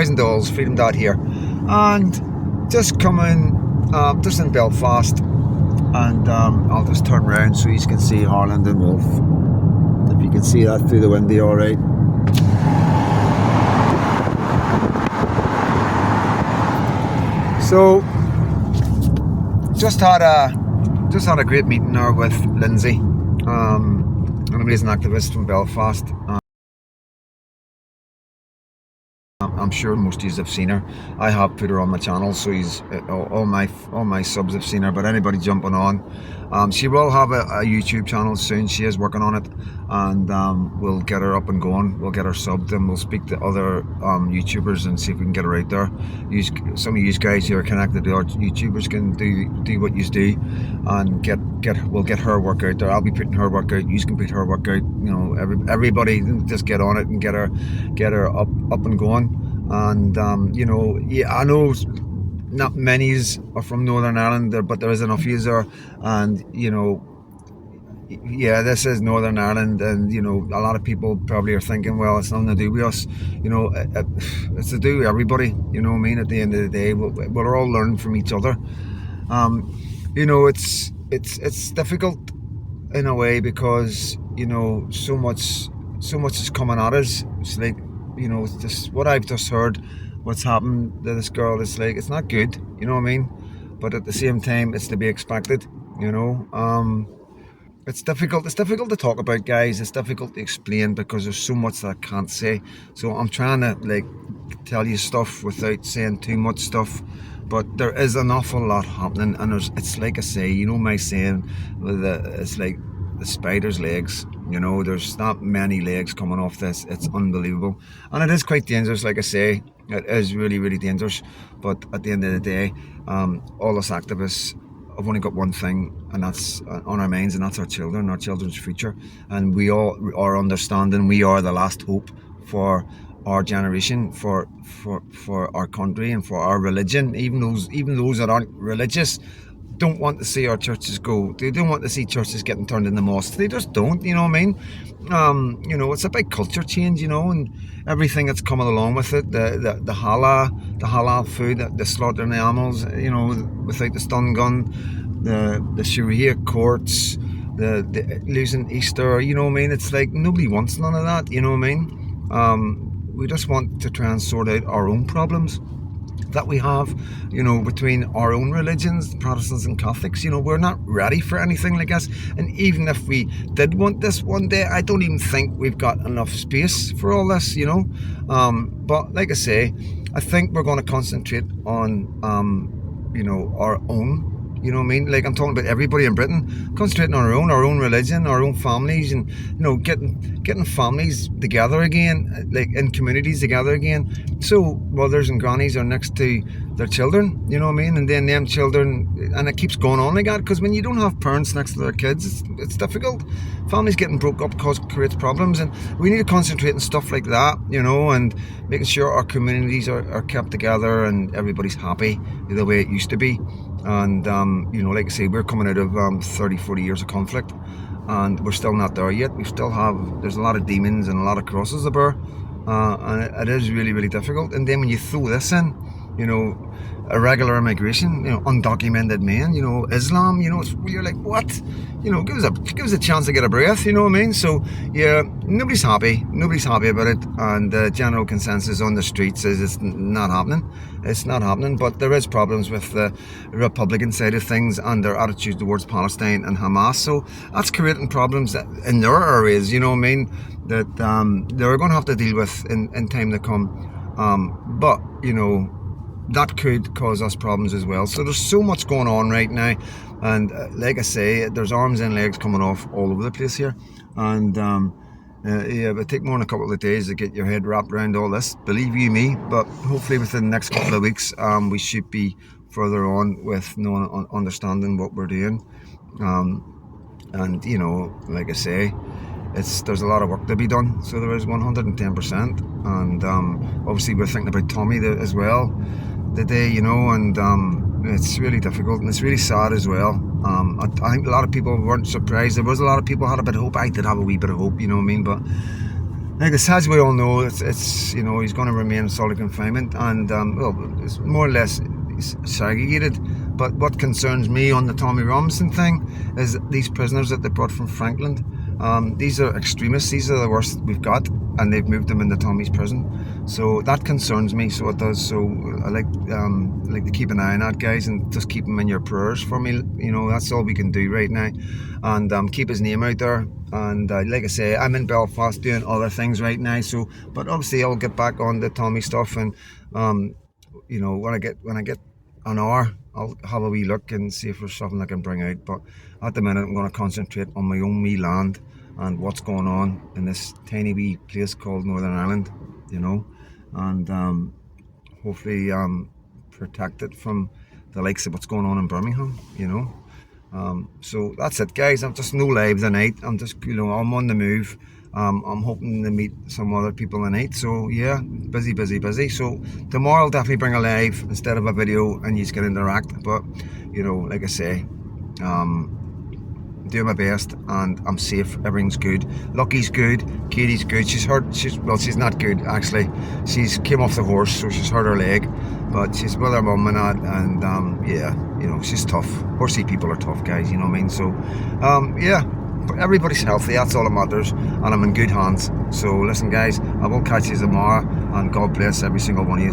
Guys and Dolls, Freedom Dad here, and just coming, just in Belfast, and I'll just turn around so you can see Harland and Wolff. If you can see that through the window, all right. So, just had a great meeting there with Lindsay, an amazing activist from Belfast. I'm sure most of you have seen her. I have put her on my channel, so all my subs have seen her. But anybody jumping on, she will have a YouTube channel soon. She is working on it, and we'll get her up and going. We'll get her subbed, and we'll speak to other YouTubers and see if we can get her out there. Some of you guys who are connected to our YouTubers can do what you do, and we'll get her work out there. I'll be putting her work out. You can put her work out. You know, everybody just get on it and get her up and going. And you know, yeah, I know not many are from Northern Ireland there, but there is enough of there. And you know, yeah, this is Northern Ireland, and you know, a lot of people probably are thinking, well, it's nothing to do with us. You know, it's to do with everybody. You know what I mean? At the end of the day, we're all learning from each other. You know, it's difficult in a way because you know so much is coming at us. It's like, you know, it's just what I've just heard, what's happened to this girl. It's like, it's not good, you know what I mean? But at the same time, it's to be expected, you know. It's difficult to talk about, guys. It's difficult to explain because there's so much that I can't say. So I'm trying to like tell you stuff without saying too much stuff. But there is an awful lot happening, and it's like I say, you know my saying, it's like the spider's legs. You know, there's not many legs coming off this. It's unbelievable, and it is quite dangerous. Like I say, it is really, really dangerous. But at the end of the day, all us activists have only got one thing, and that's on our minds, and that's our children's future. And we all are understanding we are the last hope for our generation, for our country, and for our religion. Even those that aren't religious don't want to see our churches go. They don't want to see churches getting turned into mosques. They just don't, you know what I mean? You know, it's a big culture change, you know, and everything that's coming along with it. The halal food, the slaughtering the animals, you know, without the stun gun, the Sharia courts, the losing Easter, you know what I mean? It's like nobody wants none of that, you know what I mean? We just want to try and sort out our own problems that we have, you know, between our own religions, Protestants and Catholics. You know, we're not ready for anything like this. And even if we did want this one day, I don't even think we've got enough space for all this, you know. But like I say, I think we're going to concentrate on, you know, our own. You know what I mean? Like, I'm talking about everybody in Britain, concentrating on our own religion, our own families, and you know, getting families together again, like in communities together again. So mothers and grannies are next to their children, you know what I mean? And then them children, and it keeps going on like that, because when you don't have parents next to their kids, it's difficult. Families getting broke up creates problems, and we need to concentrate on stuff like that, you know, and making sure our communities are kept together and everybody's happy the way it used to be. And you know, like I say, we're coming out of 30-40 years of conflict, and we're still not there yet. There's a lot of demons and a lot of crosses to bear, and it is really, really difficult. And then when you throw this in, you know, irregular immigration, you know, undocumented men, you know, Islam, you know, you're like, what? You know, give us a chance to get a breath, you know what I mean? So yeah, nobody's happy about it, and the general consensus on the streets is it's not happening. But there is problems with the Republican side of things and their attitude towards Palestine and Hamas, so that's creating problems in their areas, you know what I mean, that they're going to have to deal with in time to come. But you know, that could cause us problems as well. So there's so much going on right now, and like I say, there's arms and legs coming off all over the place here, and yeah, it'll take more than a couple of days to get your head wrapped around all this, believe you me. But hopefully within the next couple of weeks, we should be further on with knowing, understanding what we're doing. And you know, like I say, there's a lot of work to be done. So there is 110%, and obviously we're thinking about Tommy as well today, you know, and it's really difficult, and it's really sad as well. I think a lot of people weren't surprised. There was a lot of people who had a bit of hope. I did have a wee bit of hope, you know what I mean, but Like as we all know, it's you know, he's going to remain in solitary confinement, and well, it's more or less segregated. But what concerns me on the Tommy Robinson thing is these prisoners that they brought from Franklin. These are extremists. These are the worst we've got, and they've moved them into Tommy's prison. So that concerns me. So it does. So I like to keep an eye on that, guys, and just keep him in your prayers for me. You know, that's all we can do right now, and keep his name out there. And like I say, I'm in Belfast doing other things right now. So, but obviously I'll get back on the Tommy stuff, and you know, when I get an hour, I'll have a wee look and see if there's something I can bring out. But at the minute, I'm going to concentrate on my own wee land and what's going on in this tiny wee place called Northern Ireland, you know, and hopefully protect it from the likes of what's going on in Birmingham, you know. So that's it, guys. I'm just no live tonight. I'm just, you know, I'm on the move. I'm hoping to meet some other people tonight. So yeah, busy. So tomorrow I'll definitely bring a live instead of a video, and you can interact. But you know, like I say, doing my best, and I'm safe. Everything's good. Lucky's good. Katie's good. She's not good actually. She's came off the horse, so she's hurt her leg, but she's with her mum and that, and yeah, you know, she's tough. Horsey people are tough, guys. You know what I mean? So yeah. But everybody's healthy, that's all that matters, and I'm in good hands. So listen, guys, I will catch you tomorrow, and God bless every single one of you.